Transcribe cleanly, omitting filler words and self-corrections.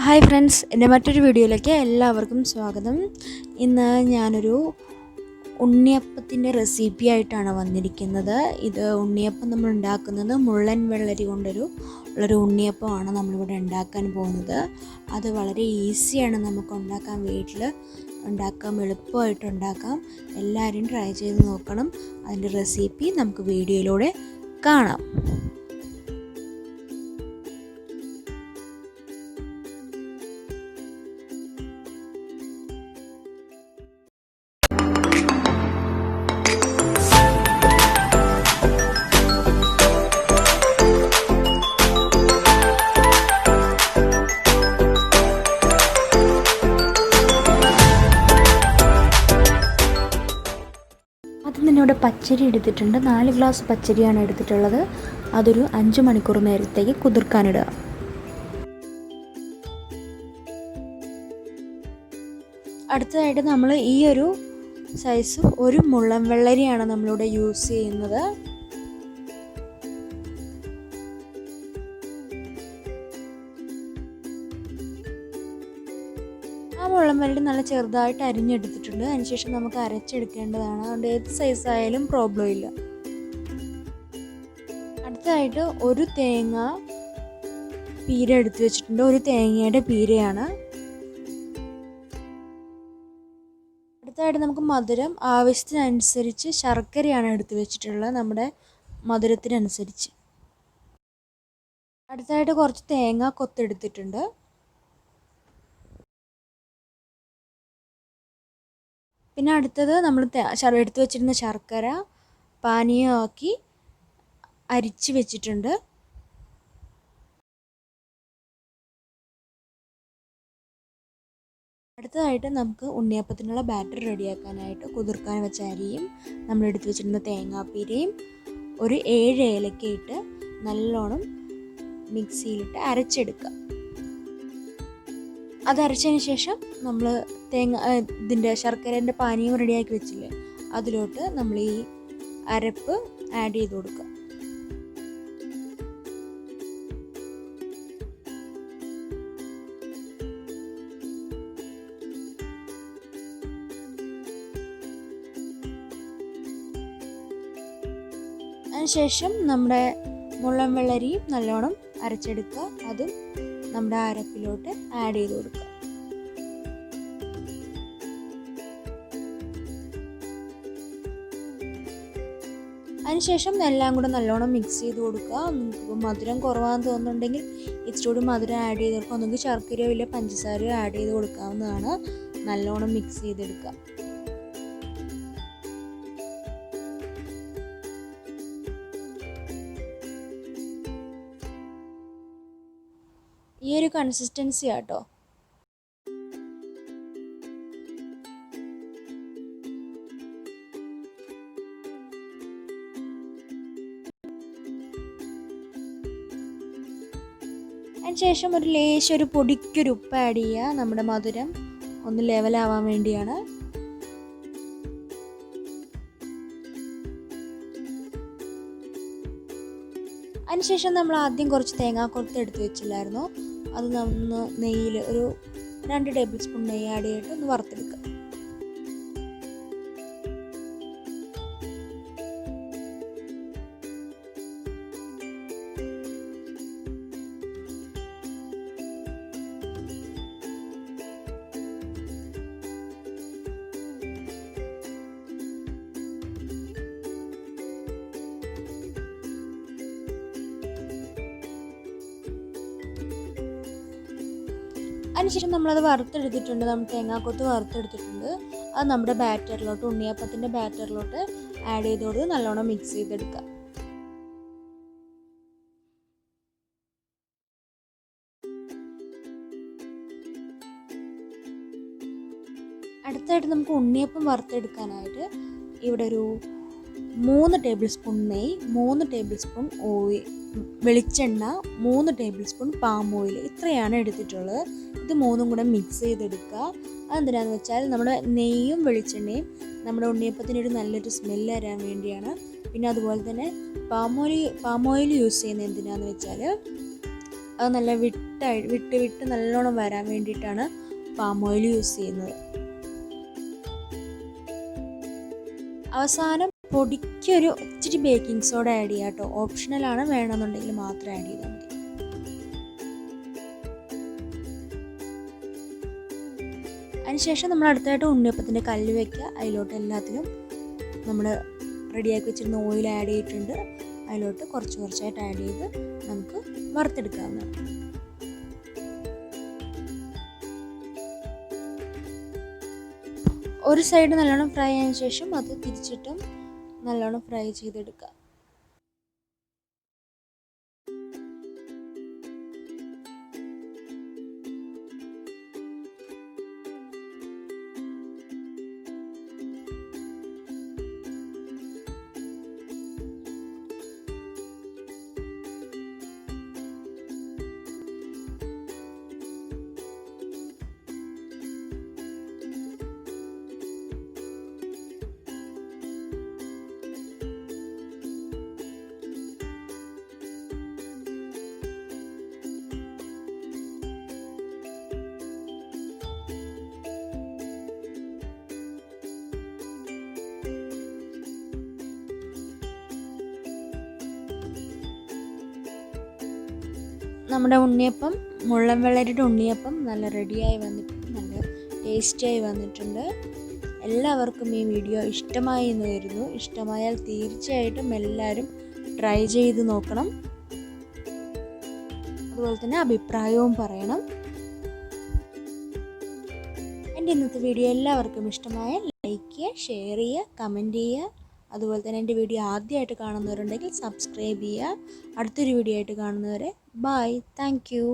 Hi friends, എൻ്റെ മറ്റൊരു വീഡിയോയിലേക്ക് എല്ലാവർക്കും സ്വാഗതം. ഇന്ന് ഞാനൊരു ഉണ്ണിയപ്പത്തിൻ്റെ റെസിപ്പി ആയിട്ടാണ് വന്നിരിക്കുന്നത്. ഇത് ഉണ്ണിയപ്പം നമ്മൾ ഉണ്ടാക്കുന്നത് മുള്ളൻ വെള്ളരി ഉള്ളൊരു ഉണ്ണിയപ്പമാണ് നമ്മളിവിടെ ഉണ്ടാക്കാൻ പോകുന്നത്. അത് വളരെ ഈസിയാണ് നമുക്ക് ഉണ്ടാക്കാൻ, വീട്ടിൽ ഉണ്ടാക്കാം, എളുപ്പമായിട്ട് ഉണ്ടാക്കാം. എല്ലാവരും ട്രൈ ചെയ്ത് നോക്കണം. അതിൻ്റെ റെസിപ്പി നമുക്ക് വീഡിയോയിലൂടെ കാണാം. ആദ്യം തന്നെ ഇവിടെ പച്ചരി എടുത്തിട്ടുണ്ട്. 4 ഗ്ലാസ് പച്ചരിയാണ് എടുത്തിട്ടുള്ളത്. അതൊരു 5 മണിക്കൂർ നേരത്തേക്ക് കുതിർക്കാനിടുക. അടുത്തതായിട്ട് നമ്മൾ ഈ ഒരു സൈസ് ഒരു മുള്ളൻ വെള്ളരിയാണ് നമ്മളിവിടെ യൂസ് ചെയ്യുന്നത്. ആ മുള്ളൻ വെള്ളരി നല്ല ചെറുതായിട്ട് അരിഞ്ഞെടുത്തിട്ടുണ്ട്. അതിനുശേഷം നമുക്ക് അരച്ചെടുക്കേണ്ടതാണ്. അതുകൊണ്ട് ഏത് സൈസ് ആയാലും പ്രോബ്ലം ഇല്ല. അടുത്തതായിട്ട് ഒരു തേങ്ങ പീര എടുത്ത് വെച്ചിട്ടുണ്ട്. ഒരു തേങ്ങയുടെ പീരയാണ്. അടുത്തതായിട്ട് നമുക്ക് മധുരം ആവശ്യത്തിനനുസരിച്ച് ശർക്കരയാണ് എടുത്ത് വെച്ചിട്ടുള്ളത്, നമ്മുടെ മധുരത്തിനനുസരിച്ച്. അടുത്തതായിട്ട് കുറച്ച് തേങ്ങ കൊത്തെടുത്തിട്ടുണ്ട്. പിന്നെ അടുത്തത് നമ്മൾ എടുത്ത് വെച്ചിരുന്ന ശർക്കര പാനീയമാക്കി അരിച്ച് വെച്ചിട്ടുണ്ട്. അടുത്തതായിട്ട് നമുക്ക് ഉണ്ണിയപ്പത്തിനുള്ള ബാറ്റർ റെഡിയാക്കാനായിട്ട് കുതിർക്കാൻ വെച്ച അരിയും നമ്മൾ എടുത്ത് വെച്ചിരുന്ന തേങ്ങാപ്പീരയും ഒരു 7 ഏലക്ക ഇട്ട് നല്ലോണം മിക്സിയിലിട്ട് അരച്ചെടുക്കുക. അത് അരച്ചതിന് ശേഷം നമ്മൾ ഇതിൻ്റെ ശർക്കരേൻ്റെ പാനീയം റെഡിയാക്കി വെച്ചില്ലേ, അതിലോട്ട് നമ്മൾ ഈ അരപ്പ് ആഡ് ചെയ്ത് കൊടുക്കുക. അതിനുശേഷം നമ്മുടെ മുള്ളൻ വെള്ളരിയും നല്ലോണം അരച്ചെടുക്കുക. അതും നമ്മുടെ അരപ്പിലോട്ട് ആഡ് ചെയ്ത് കൊടുക്കുക. അതിനുശേഷം എല്ലാം കൂടെ നല്ലോണം മിക്സ് ചെയ്ത് കൊടുക്കുക. നിങ്ങൾക്ക് മധുരം കുറവാന്ന് തോന്നുന്നുണ്ടെങ്കിൽ ഇച്ചിരി മധുരം ആഡ് ചെയ്ത് കൊടുക്കുക. ഒന്നുകിൽ ശർക്കരയോ ഇല്ല പഞ്ചസാരയോ ആഡ് ചെയ്ത് കൊടുക്കാവുന്നതാണ്. നല്ലോണം മിക്സ് ചെയ്തെടുക്കുക. ഈ ഒരു കൺസിസ്റ്റൻസി ആട്ടോ. അതിനുശേഷം ഒരു പൊടിക്കൊരു ഉപ്പ് ആഡ് ചെയ്യുക. നമ്മുടെ മധുരം ഒന്ന് ലെവലാവാൻ വേണ്ടിയാണ്. അതിനുശേഷം നമ്മൾ ആദ്യം കുറച്ച് തേങ്ങാക്കൊത്ത് എടുത്ത് വെച്ചില്ലായിരുന്നു, അത് നമ്മൾ നെയ്യിൽ ഒരു 2 ടേബിൾ സ്പൂൺ നെയ്യ് ആഡ് ചെയ്തിട്ട് ഒന്ന് വറുത്തെടുക്കുക. അതിനുശേഷം നമ്മളത് വറുത്തെടുത്തിട്ടുണ്ട്. നമ്മൾ തേങ്ങാക്കൊത്ത് വറുത്തെടുത്തിട്ടുണ്ട്. അത് നമ്മുടെ ബാറ്ററിലോട്ട്, ഉണ്ണിയപ്പത്തിൻ്റെ ബാറ്ററിലോട്ട് ആഡ് ചെയ്ത് കൊടുത്ത് നല്ലോണം മിക്സ് ചെയ്തെടുക്കുക. അടുത്തായിട്ട് നമുക്ക് ഉണ്ണിയപ്പം വറുത്തെടുക്കാനായിട്ട് ഇവിടെ ഒരു 3 ടേബിൾ സ്പൂൺ നെയ്യ്, 3 ടേബിൾ സ്പൂൺ വെളിച്ചെണ്ണ, 3 ടേബിൾ സ്പൂൺ പാം ഓയിൽ, ഇത്രയാണ് എടുത്തിട്ടുള്ളത്. ഇത് 3ഉം കൂടെ മിക്സ് ചെയ്തെടുക്കുക. അതെന്തിനാന്ന് വെച്ചാൽ നമ്മുടെ നെയ്യും വെളിച്ചെണ്ണയും നമ്മുടെ ഉണ്ണിയപ്പത്തിനൊരു നല്ലൊരു സ്മെല്ല് വരാൻ വേണ്ടിയാണ്. പിന്നെ അതുപോലെ തന്നെ പാം ഓയിൽ യൂസ് ചെയ്യുന്നത് എന്തിനാന്ന് വെച്ചാൽ അത് നല്ല വിട്ട് നല്ലോണം വരാൻ വേണ്ടിയിട്ടാണ് പാം ഓയിൽ യൂസ് ചെയ്യുന്നത്. അവസാനം പൊടിക്കൊരു ഇച്ചിരി ബേക്കിംഗ് സോഡ ആഡ് ചെയ്യാം കേട്ടോ. ഓപ്ഷണലാണ്, വേണമെന്നുണ്ടെങ്കിൽ മാത്രം ആഡ് ചെയ്താൽ മതി. അതിനുശേഷം നമ്മൾ അടുത്തായിട്ട് ഉണ്ണിയപ്പത്തിൻ്റെ കല്ല് വയ്ക്കുക. അതിലോട്ട് എല്ലാത്തിനും നമ്മൾ റെഡിയാക്കി വെച്ചിരുന്ന ഓയിൽ ആഡ് ചെയ്തിട്ടുണ്ട്. അതിലോട്ട് കുറച്ചായിട്ട് ആഡ് ചെയ്ത് നമുക്ക് വറുത്തെടുക്കാവുന്നതാണ്. ഒരു സൈഡ് നല്ലോണം ഫ്രൈ ആയതിനു ശേഷം അത് തിരിച്ചിട്ടും നല്ലോണം ഫ്രൈ ചെയ്തെടുക്കുക. നമ്മുടെ ഉണ്ണിയപ്പം, മുള്ളൻ വെള്ളരിയുടെ ഉണ്ണിയപ്പം നല്ല റെഡിയായി വന്നിട്ടുണ്ട്, നല്ല ടേസ്റ്റിയായി വന്നിട്ടുണ്ട്. എല്ലാവർക്കും ഈ വീഡിയോ ഇഷ്ടമായി എന്ന് കരുതുന്നു. ഇഷ്ടമായാൽ തീർച്ചയായിട്ടും എല്ലാവരും ട്രൈ ചെയ്ത് നോക്കണം. അതുപോലെ തന്നെ അഭിപ്രായവും പറയണം. എൻ്റെ ഇന്നത്തെ വീഡിയോ എല്ലാവർക്കും ഇഷ്ടമായാൽ ലൈക്ക് ചെയ്യുക, ഷെയർ ചെയ്യുക, കമൻറ്റ് ചെയ്യുക. അതുപോലെ തന്നെ എൻ്റെ വീഡിയോ ആദ്യമായിട്ട് കാണുന്നവരുണ്ടെങ്കിൽ സബ്സ്ക്രൈബ് ചെയ്യുക. അടുത്തൊരു വീഡിയോ ആയിട്ട് കാണുന്നവരെ ബൈ. Thank you.